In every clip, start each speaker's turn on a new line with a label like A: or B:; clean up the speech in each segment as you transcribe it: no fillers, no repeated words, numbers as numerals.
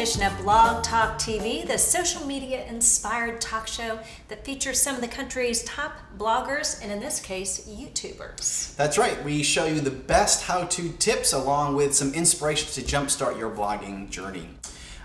A: edition of Blog Talk TV, the social media inspired talk show that features some of the country's top bloggers, and in this case, YouTubers.
B: That's right. We show you the best how-to tips along with some inspiration to jumpstart your blogging journey.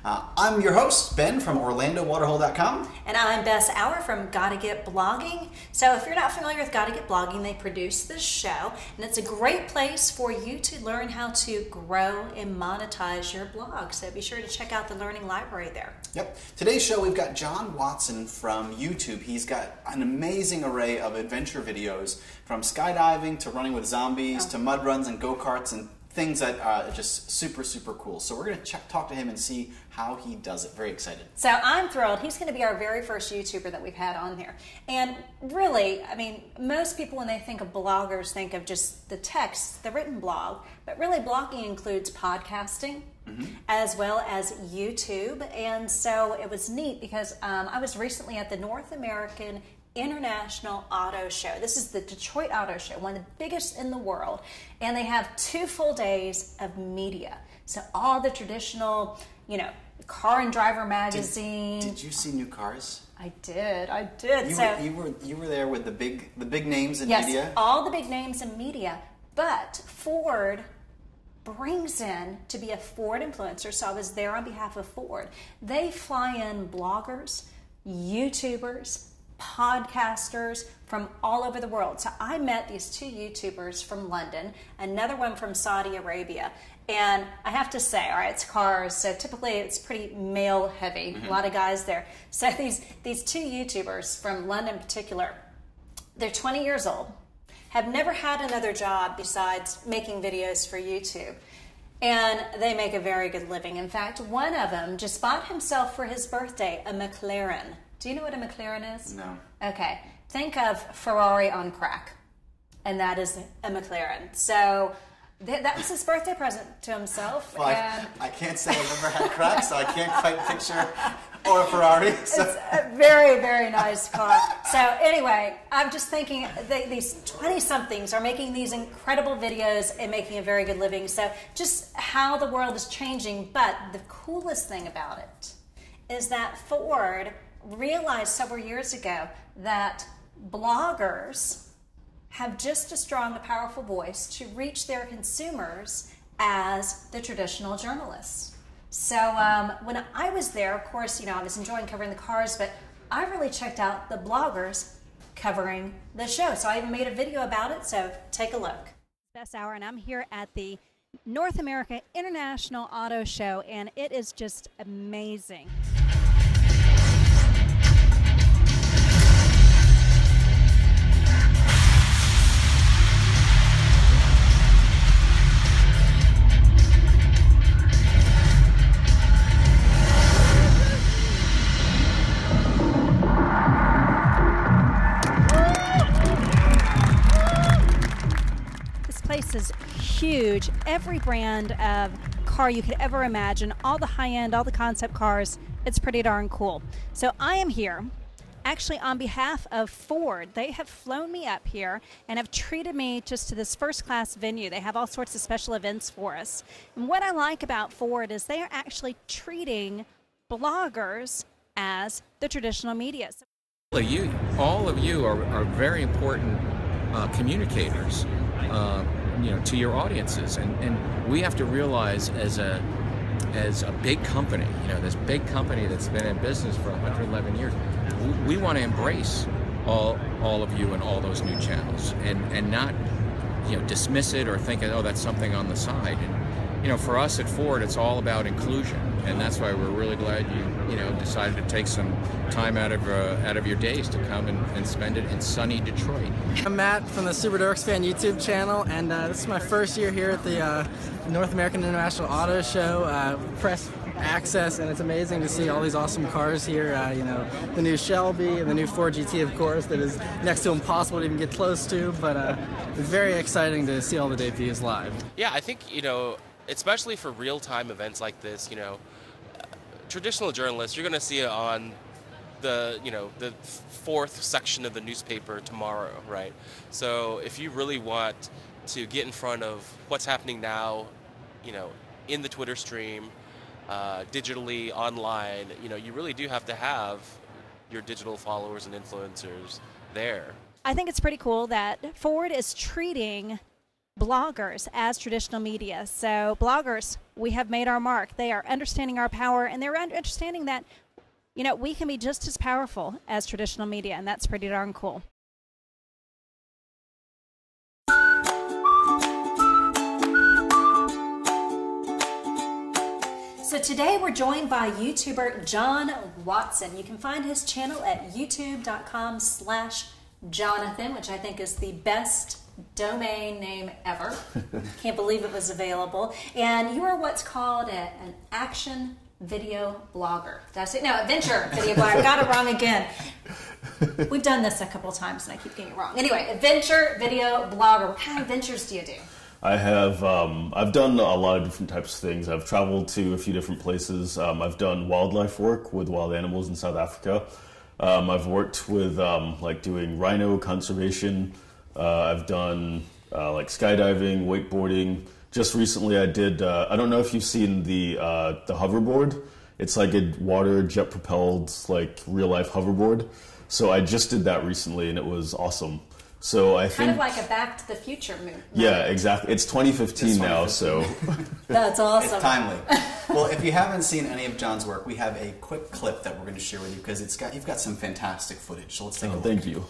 B: I'm your host, Ben from OrlandoWaterhole.com.
A: And I'm Bess from Gotta Get Blogging. So if you're not familiar with Gotta Get Blogging, they produce this show, and it's a great place for you to learn how to grow and monetize your blog. So be sure to check out the learning library there.
B: Yep. Today's show, we've got Jon Watson from YouTube. He's got an amazing array of adventure videos, from skydiving to running with zombies to mud runs and go-karts and things that are just super, super cool. So we're going to talk to him and see how he does it. Very excited.
A: So I'm thrilled. He's going to be our very first YouTuber that we've had on here. And really, I mean, most people when they think of bloggers think of just the text, the written blog. But really, blogging includes podcasting as well as YouTube. And so it was neat because I was recently at the North American International Auto Show. This is the Detroit Auto Show, one of the biggest in the world, and they have 2 full days of media. So all the traditional, you know, Car and Driver magazine.
B: Did you see new cars?
A: I did.
B: You were there with the big names in media.
A: Yes, all the big names in media. But Ford brings in to be a Ford influencer. So I was there on behalf of Ford. They fly in bloggers, YouTubers, podcasters from all over the world. So I met these 2 YouTubers from London, another one from Saudi Arabia, and I have to say, all right, it's cars, so typically it's pretty male heavy, a lot of guys there. So these 2 YouTubers from London in particular, they're 20 years old, have never had another job besides making videos for YouTube. And they make a very good living. In fact, one of them just bought himself for his birthday a McLaren. Do you know what a McLaren is?
B: No.
A: Okay. Think of Ferrari on crack. And that is a McLaren. So that was his birthday present to himself.
B: Well,
A: and
B: I can't say I've ever had crack, so I can't quite picture or a Ferrari. So.
A: It's a very, very nice car. So anyway, I'm just thinking these 20-somethings are making these incredible videos and making a very good living. So just how the world is changing. But the coolest thing about it is that Ford realized several years ago that bloggers have just as strong a powerful voice to reach their consumers as the traditional journalists. So when I was there, of course, you know, I was enjoying covering the cars, but I really checked out the bloggers covering the show. So I even made a video about it, so take a look. Bess Hour, and I'm here at the North America International Auto Show, and it is just amazing. Is huge. Every brand of car you could ever imagine, all the high-end, all the concept cars, it's pretty darn cool. So I am here actually on behalf of Ford. They have flown me up here and have treated me just to this first-class venue. They have all sorts of special events for us. And what I like about Ford is they are actually treating bloggers as the traditional media.
C: All of you are very important communicators. You know, to your audiences, and we have to realize as a big company, you know, this big company that's been in business for 111 years, we want to embrace all of you and all those new channels, and not, you know, dismiss it or think, oh, that's something on the side. And you know, for us at Ford, it's all about inclusion, and that's why we're really glad you know, decided to take some time out of your days to come and spend it in sunny Detroit.
D: I'm Matt from the Super Dorks Fan YouTube channel, and this is my first year here at the North American International Auto Show. Press access, and it's amazing to see all these awesome cars here. You know, the new Shelby and the new Ford GT, of course, that is next to impossible to even get close to, but it's very exciting to see all the debuts live.
E: Yeah, I think, you know, especially for real-time events like this, you know, traditional journalists, you're going to see it on the, you know, the 4th section of the newspaper tomorrow, right? So if you really want to get in front of what's happening now, you know, in the Twitter stream, digitally, online, you know, you really do have to have your digital followers and influencers there.
A: I think it's pretty cool that Ford is treating bloggers as traditional media. So bloggers, we have made our mark. They are understanding our power, and they're understanding that, you know, we can be just as powerful as traditional media, and that's pretty darn cool. So today we're joined by YouTuber Jon Watson. You can find his channel at youtube.com/Jonathan, which I think is the best domain name ever. Can't believe it was available. And you are what's called an action video blogger. That's it. No, adventure video blogger. I got it wrong again. We've done this a couple times and I keep getting it wrong. Anyway, adventure video blogger. What kind of adventures do you do?
F: I have, I've done a lot of different types of things. I've traveled to a few different places. I've done wildlife work with wild animals in South Africa. I've worked with like doing rhino conservation. I've done like skydiving, wakeboarding. Just recently I did, I don't know if you've seen the hoverboard. It's like a water jet propelled like real life hoverboard. So I just did that recently and it was awesome. So I think
A: kind of like a Back to the Future movie.
F: Yeah, exactly. It's 2015 now, so
A: that's awesome.
B: It's timely. Well, if you haven't seen any of Jon's work, we have a quick clip that we're going to share with you because you've got some fantastic footage. So let's take a look.
F: Thank you.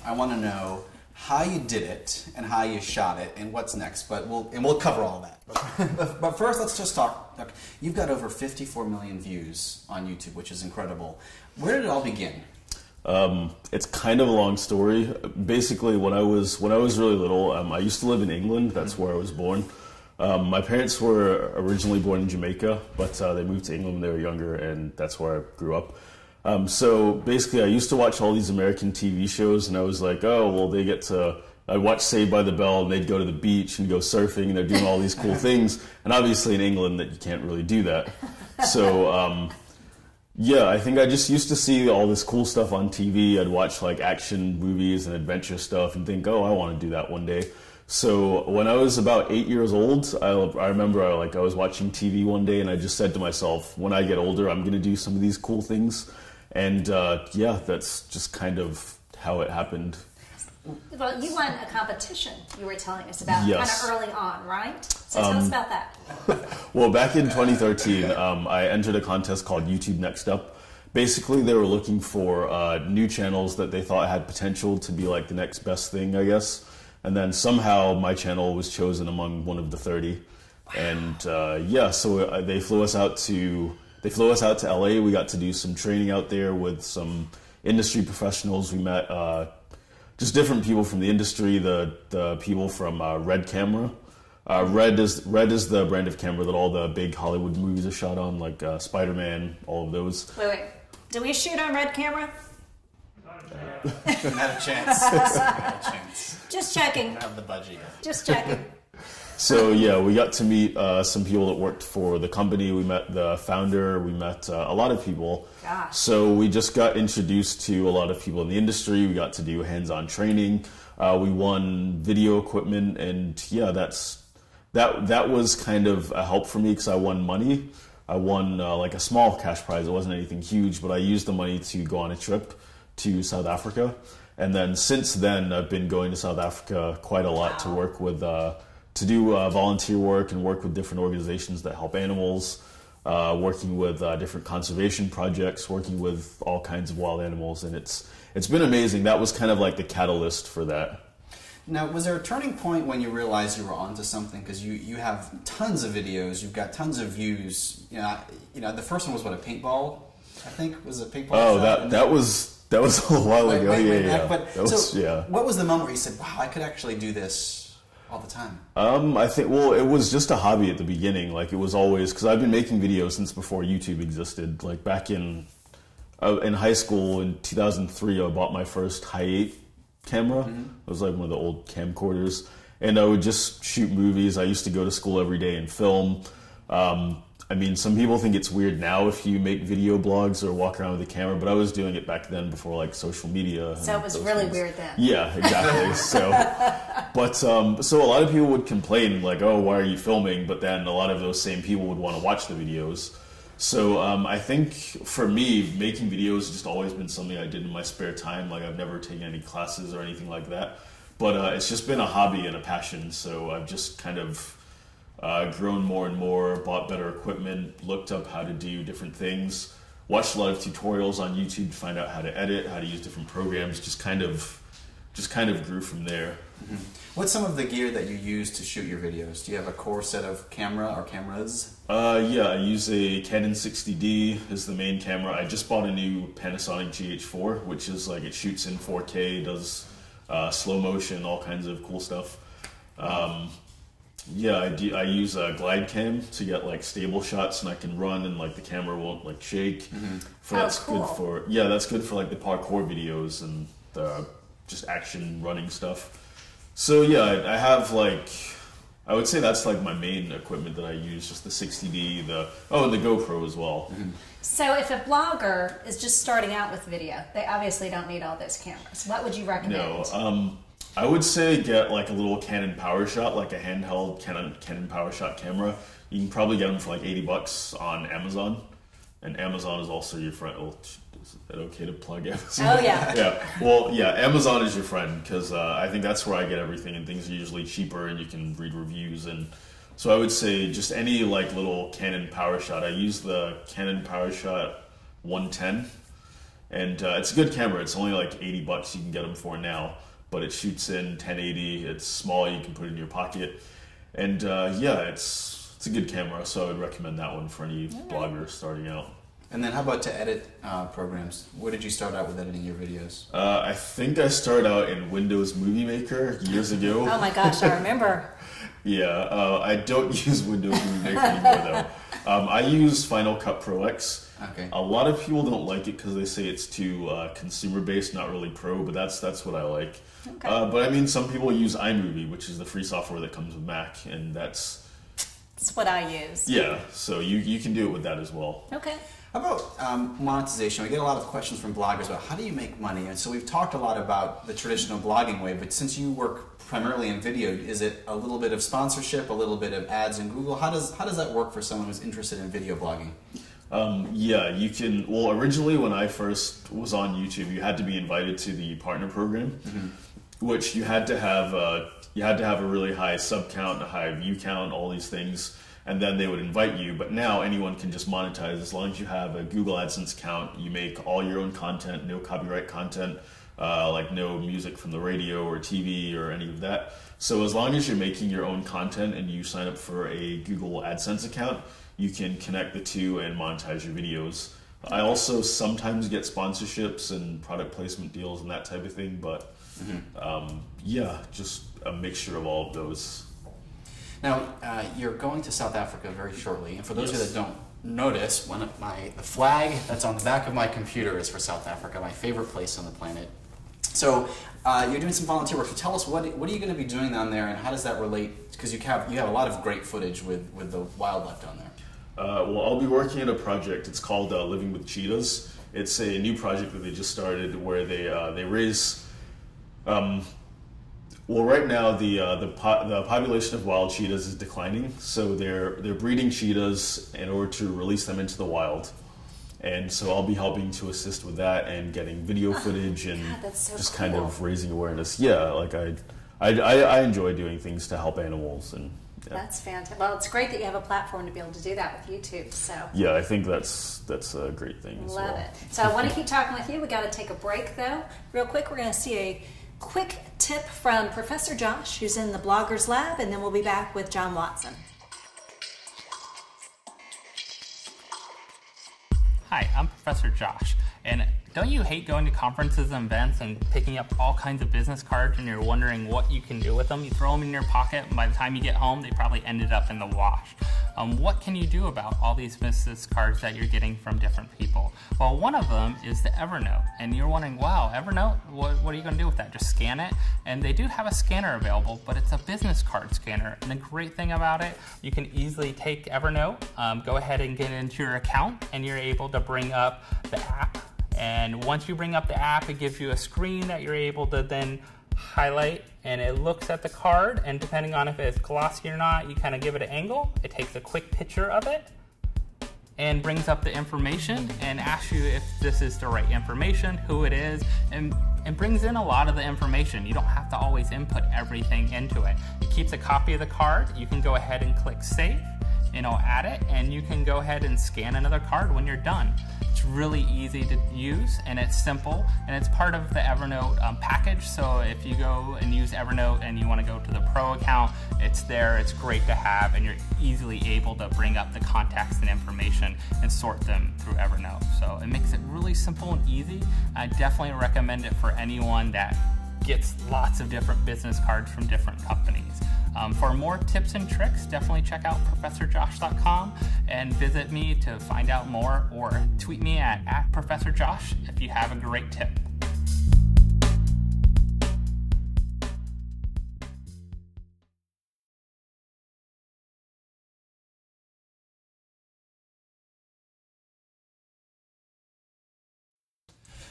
B: I want to know how you did it and how you shot it and what's next, but we'll cover all that. But first, let's just talk. Look, you've got over 54 million views on YouTube, which is incredible. Where did it all begin?
F: It's kind of a long story. Basically, when I was really little, I used to live in England. That's where I was born. My parents were originally born in Jamaica, but they moved to England when they were younger, and that's where I grew up. So basically, I used to watch all these American TV shows, and I was like, oh, well, they get to... I'd watch Saved by the Bell, and they'd go to the beach and go surfing, and they're doing all these cool things. And obviously in England, that you can't really do that. So, yeah, I think I just used to see all this cool stuff on TV. I'd watch like action movies and adventure stuff and think, oh, I want to do that one day. So when I was about 8 years old, I remember I was watching TV one day, and I just said to myself, when I get older, I'm going to do some of these cool things. And yeah, that's just kind of how it happened.
A: Well, you won a competition you were telling us about
F: Yes.
A: kind of early on, right? So tell us about that.
F: Well, back in 2013, I entered a contest called YouTube Nextup. Basically, they were looking for new channels that they thought had potential to be like the next best thing, I guess. And then somehow my channel was chosen among one of the 30. Wow. And yeah, so they flew us out to LA. We got to do some training out there with some industry professionals. We met just different people from the industry, the people from Red Camera. Red is the brand of camera that all the big Hollywood movies are shot on, like Spider-Man, all of those.
A: Wait. Do we shoot on Red Camera?
B: Not a chance. Not a chance.
A: Just checking.
B: Don't have the budget yet.
A: Just checking.
F: So yeah, we got to meet some people that worked for the company. We met the founder. We met a lot of people.
A: Gosh.
F: So we just got introduced to a lot of people in the industry. We got to do hands-on training. We won video equipment, and yeah, that was kind of a help for me because I won money. I won like a small cash prize. It wasn't anything huge, but I used the money to go on a trip to South Africa. And then since then, I've been going to South Africa quite a lot to work with, to do volunteer work and work with different organizations that help animals, working with different conservation projects, working with all kinds of wild animals. And it's been amazing. That was kind of like the catalyst for that.
B: Now, was there a turning point when you realized you were onto something? Because you have tons of videos, you've got tons of views. You know, the first one was what, a paintball? I think was a paintball.
F: Oh, that was a while ago.
B: But
F: that was,
B: what was the moment where you said, "Wow, I could actually do this all the time"?
F: I think it was just a hobby at the beginning. Like it was always because I've been making videos since before YouTube existed. Like back in high school in 2003, I bought my first Hi8 camera. It was like one of the old camcorders, and I would just shoot movies. I used to go to school every day and film. I mean, some people think it's weird now if you make video blogs or walk around with a camera, but I was doing it back then before like social media.
A: So it was really weird then.
F: Yeah, exactly. So a lot of people would complain like, "Oh, why are you filming?" But then a lot of those same people would want to watch the videos. So I think for me, making videos has just always been something I did in my spare time. Like I've never taken any classes or anything like that. But it's just been a hobby and a passion. So I've just kind of grown more and more, bought better equipment, looked up how to do different things, watched a lot of tutorials on YouTube to find out how to edit, how to use different programs. Just kind of grew from there.
B: What's some of the gear that you use to shoot your videos? Do you have a core set of camera or cameras?
F: Yeah, I use a Canon 60D as the main camera. I just bought a new Panasonic GH4, which is like it shoots in 4K, does slow motion, all kinds of cool stuff. Yeah, I use a glide cam to get like stable shots, and I can run and like the camera won't like shake. That's
A: cool.
F: good for that's good for like the parkour videos and the just action running stuff. So yeah, I have like, I would say that's like my main equipment that I use, just the 60D, and the GoPro as well.
A: So if a blogger is just starting out with video, they obviously don't need all those cameras. What would you recommend?
F: No, I would say get like a little Canon PowerShot, like a handheld Canon PowerShot camera. You can probably get them for like $80 on Amazon. And Amazon is also your friend. Oh, is that okay to plug Amazon?
A: Oh, yeah.
F: Yeah. Well, yeah, Amazon is your friend because I think that's where I get everything, and things are usually cheaper and you can read reviews. And so I would say just any like little Canon PowerShot. I use the Canon PowerShot 110, and it's a good camera. It's only like $80 you can get them for now, but it shoots in 1080. It's small. You can put it in your pocket. And yeah, it's a good camera, so I would recommend that one for any blogger starting out.
B: And then how about to edit programs? What did you start out with editing your videos?
F: I think I started out in Windows Movie Maker years ago.
A: Oh my gosh, I remember.
F: Yeah, I don't use Windows Movie Maker anymore though. I use Final Cut Pro X.
B: Okay.
F: A lot of people don't like it because they say it's too consumer-based, not really pro, but that's what I like.
A: Okay.
F: But I mean, some people use iMovie, which is the free software that comes with Mac, and that's
A: what I use.
F: Yeah, so you can do it with that as well.
A: Okay.
B: How about monetization? We get a lot of questions from bloggers about how do you make money? And so we've talked a lot about the traditional blogging way, but since you work primarily in video, is it a little bit of sponsorship, a little bit of ads in Google? How does that work for someone who's interested in video blogging?
F: Yeah, you can. Well, originally when I first was on YouTube, you had to be invited to the partner program, which you had to have a really high sub count, a high view count, all these things, and then they would invite you. But now anyone can just monetize as long as you have a Google AdSense account. You make all your own content, no copyright content, like no music from the radio or TV or any of that. So as long as you're making your own content and you sign up for a Google AdSense account, you can connect the two and monetize your videos. I also sometimes get sponsorships and product placement deals and that type of thing, but yeah, just a mixture of all of those.
B: Now, you're going to South Africa very shortly, and for those of you that don't notice, the flag that's on the back of my computer is for South Africa, my favorite place on the planet. So you're doing some volunteer work. So tell us, what are you going to be doing down there, and how does that relate? Because you have a lot of great footage with the wildlife down there.
F: Well, I'll be working on a project. It's called Living with Cheetahs. It's a new project that they just started where they raise. Well, right now the population of wild cheetahs is declining, so they're breeding cheetahs in order to release them into the wild. And so I'll be helping to assist with that and getting video footage and
A: that's so
F: just
A: cool.
F: kind of raising awareness. Yeah, like I enjoy doing things to help animals and. Yeah.
A: That's fantastic. Well, it's great that you have a platform to be able to do that with YouTube. So
F: yeah, I think that's a great thing as well.
A: Love it. So I want to keep talking with you. We got to take a break though. Real quick, we're going to see a quick tip from Professor Josh, who's in the Bloggers Lab, and then we'll be back with Jon Watson.
G: Hi, I'm Professor Josh, and don't you hate going to conferences and events and picking up all kinds of business cards and you're wondering what you can do with them? You throw them in your pocket, and by the time you get home, they probably ended up in the wash. What can you do about all these business cards that you're getting from different people? Well, one of them is the Evernote, and you're wondering, wow, Evernote, what are you going to do with that? Just scan it? And they do have a scanner available, but it's a business card scanner. And the great thing about it, you can easily take Evernote, go ahead and get into your account, and you're able to bring up the app. And once you bring up the app, it gives you a screen that you're able to then highlight, and it looks at the card, and depending on if it's glossy or not, you kind of give it an angle. It takes a quick picture of it and brings up the information and asks you if this is the right information, who it is, and brings in a lot of the information. You don't have to always input everything into it. It keeps a copy of the card. You can go ahead and click save, and it'll add it, and you can go ahead and scan another card when you're done. It's really easy to use, and it's simple, and it's part of the Evernote package. So if you go and use Evernote and you want to go to the Pro account, it's there. It's great to have, and you're easily able to bring up the contacts and information and sort them through Evernote. So it makes it really simple and easy. I definitely recommend it for anyone that gets lots of different business cards from different companies. For more tips and tricks, definitely check out ProfessorJosh.com and visit me to find out more, or tweet me at ProfessorJosh if you have a great tip.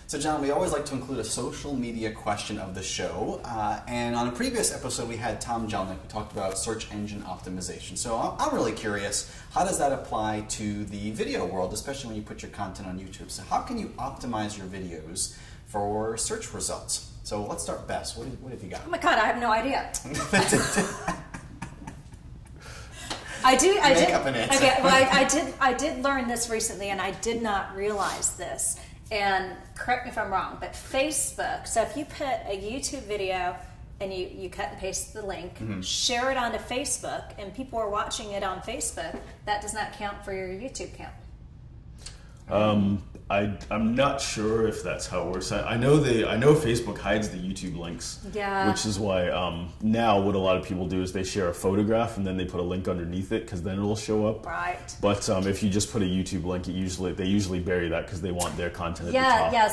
B: So John, we always like to include a social media question of the show, and on a previous episode we had Tom Jelnick who talked about search engine optimization. So I'm really curious, how does that apply to the video world, especially when you put your content on YouTube? So how can you optimize your videos for search results? So let's start, Bess. What have you got?
A: Oh my God, I have no idea. I did.
B: An answer.
A: Okay, well, I did learn this recently, and I did not realize this. And correct me if I'm wrong, but Facebook, so if you put a YouTube video and you cut and paste the link, share it onto Facebook, and people are watching it on Facebook, that does not count for your YouTube count.
F: I'm not sure if that's how it works. I know Facebook hides the YouTube links, which is why now what a lot of people do is they share a photograph and then they put a link underneath it because then it'll show up.
A: Right.
F: But if you just put a YouTube link, they usually bury that because they want their content at the top.
A: Yeah.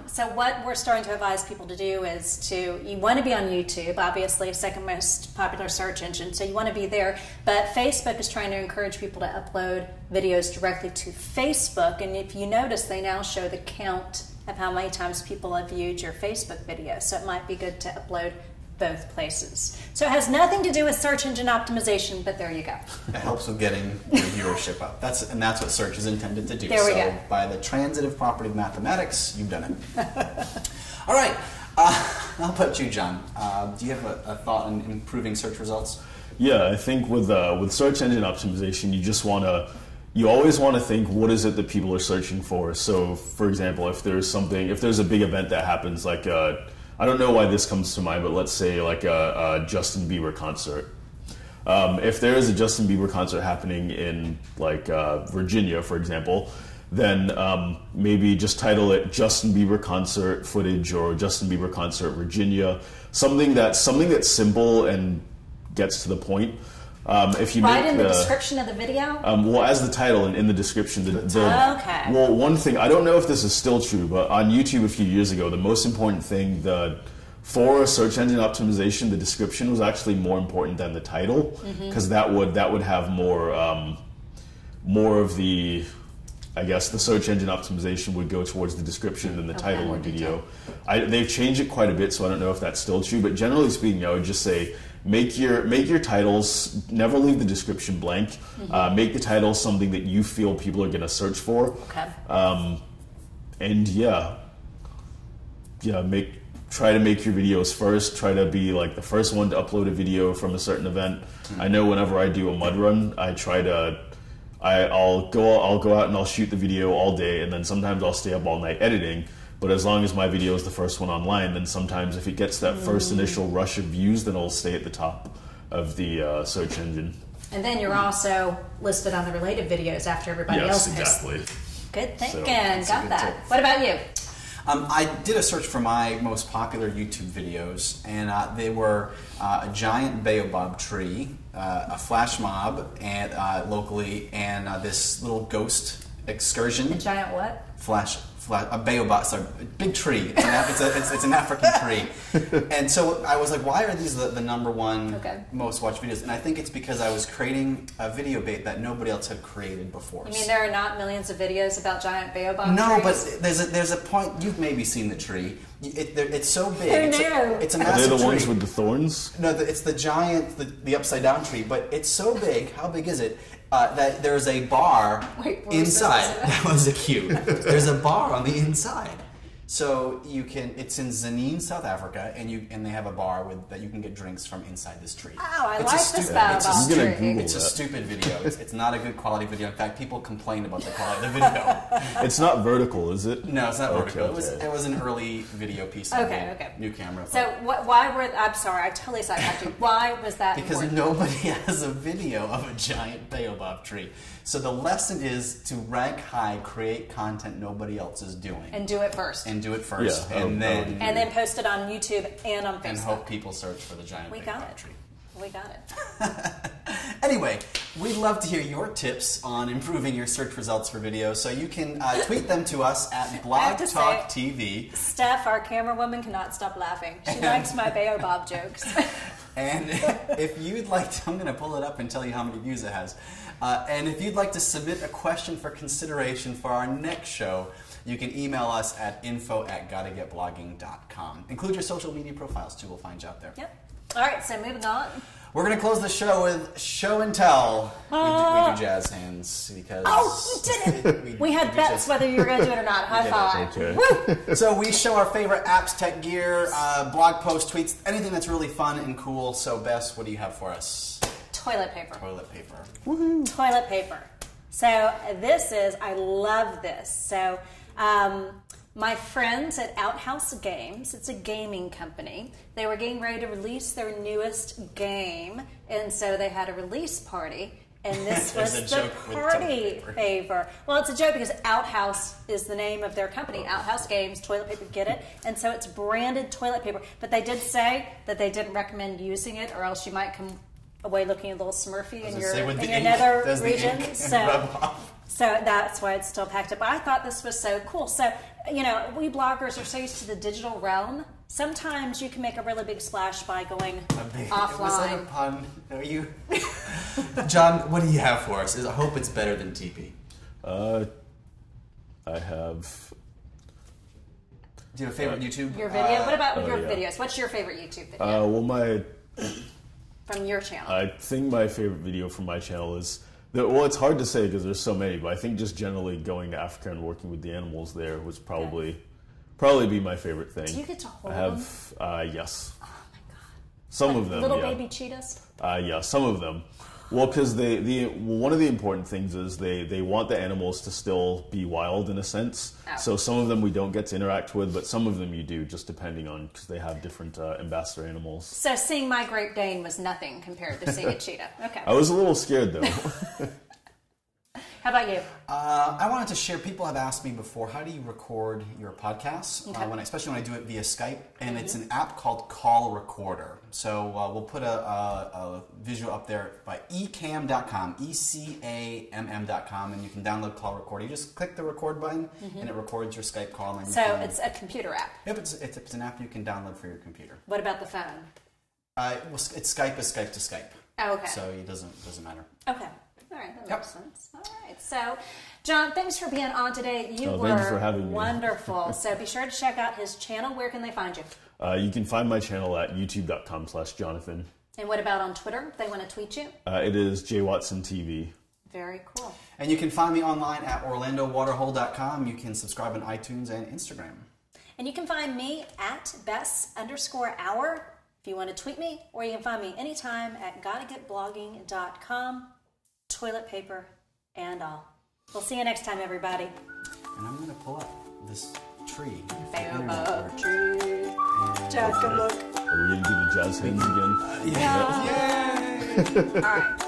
A: So what we're starting to advise people to do is you want to be on YouTube, obviously second most popular search engine, so you want to be there. But Facebook is trying to encourage people to upload videos directly to Facebook, and if you notice, they now show the count of how many times people have viewed your Facebook video, so it might be good to upload both places. So it has nothing to do with search engine optimization, but there you go.
B: It helps with getting your viewership up. That's what search is intended to do.
A: There we go.
B: By the transitive property of mathematics, you've done it. All right, how about you, John? Do you have a thought on improving search results?
F: Yeah, I think with search engine optimization, you always want to think, what is it that people are searching for? So, for example, if there's a big event that happens, like I don't know why this comes to mind, but let's say like a Justin Bieber concert. If there is a Justin Bieber concert happening in like Virginia, for example, then maybe just title it Justin Bieber concert footage or Justin Bieber concert Virginia. Something that's simple and gets to the point. If you
A: right
F: make
A: in the description of the video?
F: Well, as the title and in the description.
A: Okay.
F: Well, one thing, I don't know if this is still true, but on YouTube a few years ago, the most important thing, for search engine optimization, the description was actually more important than the title, because that would have more of the, I guess, the search engine optimization would go towards the description than the title of the video. They've changed it quite a bit, so I don't know if that's still true, but generally speaking, I would just say make your titles, never leave the description blank. Make the title something that you feel people are going to search for.
A: Okay.
F: And try to make your videos first. Try to be like the first one to upload a video from a certain event. I know whenever I do a mud run, I'll go out and I'll shoot the video all day, and then sometimes I'll stay up all night editing. But as long as my video is the first one online, then sometimes if it gets that first initial rush of views, then it'll stay at the top of the search engine.
A: And then you're also listed on the related videos after everybody else posts.
F: Yes, exactly.
A: Good thinking.
B: So,
A: Got that.
B: tip.
A: What about you?
B: I did a search for my most popular YouTube videos, and they were a giant baobab tree, a flash mob, and locally, and this little ghost excursion.
A: A giant what?
B: A baobab, sorry, a big tree. It's an African tree. And so I was like, why are these the number one most watched videos? And I think it's because I was creating a video bait that nobody else had created before.
A: You mean there are not millions of videos about giant baobab
B: No,
A: trees?
B: but there's a point. You've maybe seen the tree. It's so big.
A: Who knew?
B: It's a
F: Are
B: massive
F: they the
B: tree.
F: ones with the thorns?
B: No, it's the giant, the upside down tree. But it's so big. How big is it? That there's a bar inside. That was a cue. There's a bar on the inside. So you can. It's in Zanin, South Africa, and they have a bar that you can get drinks from inside this tree.
A: Oh, I
B: It's
A: like
B: a
A: this
B: stupid-
A: baobab
F: I'm gonna
A: tree.
F: Google
B: It's a
F: that.
B: stupid video. It's not a good quality video. In fact, people complained about the quality of the video.
F: It's not vertical, is it?
B: No, it's not vertical.
F: Okay.
B: It was an early video piece.
A: Okay.
B: New camera.
A: So why were... I'm sorry, I totally sidetracked you. Why was that
B: Because
A: important?
B: nobody has a video of a giant baobab tree. So the lesson is to rank high, create content nobody else is doing.
A: And do it first.
B: And do it first.
F: Yeah,
B: and then
A: And then post it on YouTube and on Facebook.
B: and hope people search for the giant
A: We got
B: baobab
A: it.
B: tree.
A: We got it.
B: Anyway, we'd love to hear your tips on improving your search results for videos. So you can tweet them to us at Blog
A: to say-
B: Talk TV.
A: Steph, our camera woman, cannot stop laughing. She likes my baobab jokes.
B: And if you'd like to, I'm going to pull it up and tell you how many views it has. And if you'd like to submit a question for consideration for our next show, you can email us at info@gottagetblogging.com. Include your social media profiles too. We'll find you out there.
A: Yep. All right, so moving on.
B: We're going to close the show with show and tell. We do jazz hands because...
A: Oh, you did it! We had bets whether you were going to do it or not. High five.
F: Okay.
A: Woo!
B: So we show our favorite apps, tech gear, blog posts, tweets, anything that's really fun and cool. So Bess, what do you have for us?
A: Toilet paper.
B: Toilet paper.
A: Toilet paper. So I love this. So my friends at Outhouse Games, it's a gaming company, they were getting ready to release their newest game, and so they had a release party, and this was
B: a
A: the
B: joke with
A: party
B: toilet paper.
A: favor. Well, it's a joke because Outhouse is the name of their company, Outhouse Games, toilet paper, get it? And so it's branded toilet paper, but they did say that they didn't recommend using it, or else you might come away looking a little smurfy in your nether region. So that's why it's still packed up. I thought this was so cool. So, we bloggers are so used to the digital realm. Sometimes you can make a really big splash by going offline.
B: Was that a pun? Are you, John? What do you have for us? I hope it's better than TP.
F: I have.
B: Do you have a favorite YouTube?
A: Your video? What about your
F: yeah.
A: videos? What's your favorite YouTube video
F: Well,
A: from your channel?
F: I think my favorite video from my channel is. Well, it's hard to say because there's so many, but I think just generally going to Africa and working with the animals there was probably be my favorite thing.
A: Do you get to hold
F: them? Yes. Oh my god. Some of them,
A: little
F: yeah.
A: baby cheetahs?
F: Yeah, some of them. Well, because one of the important things is they want the animals to still be wild in a sense.
A: Oh.
F: So some of them we don't get to interact with, but some of them you do, just depending on, because they have different ambassador animals.
A: So seeing my Great Dane was nothing compared to seeing a cheetah. Okay.
F: I was a little scared though.
A: How about you?
B: I wanted to share, people have asked me before, how do you record your podcasts?
A: Okay.
B: Especially when I do it via Skype, and it's an app called Call Recorder. So we'll put a visual up there by ecam.com, ECAMM.com, and you can download Call Recorder. You just click the record button, and it records your Skype call. And
A: So it's a computer app.
B: Yep, it's an app you can download for your computer.
A: What about the phone?
B: It's Skype is Skype to Skype.
A: Oh, okay.
B: So it doesn't matter.
A: Okay. All right, that makes sense. All right. So, John, thanks for being on today. You were
F: thank you for having me.
A: Wonderful. So be sure to check out his channel. Where can they find you?
F: You can find my channel at youtube.com/Jonathan.
A: And what about on Twitter? If they want to tweet you?
F: It is JWatsonTV.
A: Very cool.
B: And you can find me online at orlandowaterhole.com. You can subscribe on iTunes and Instagram.
A: And you can find me at Bess_hour if you want to tweet me, or you can find me anytime at gottagetblogging.com, toilet paper and all. We'll see you next time, everybody.
B: And I'm going to pull up this tree.
A: Bobo tree. Jack, good look.
F: Are we going to do the jazz hands again?
B: Yeah. Yay!
A: All right.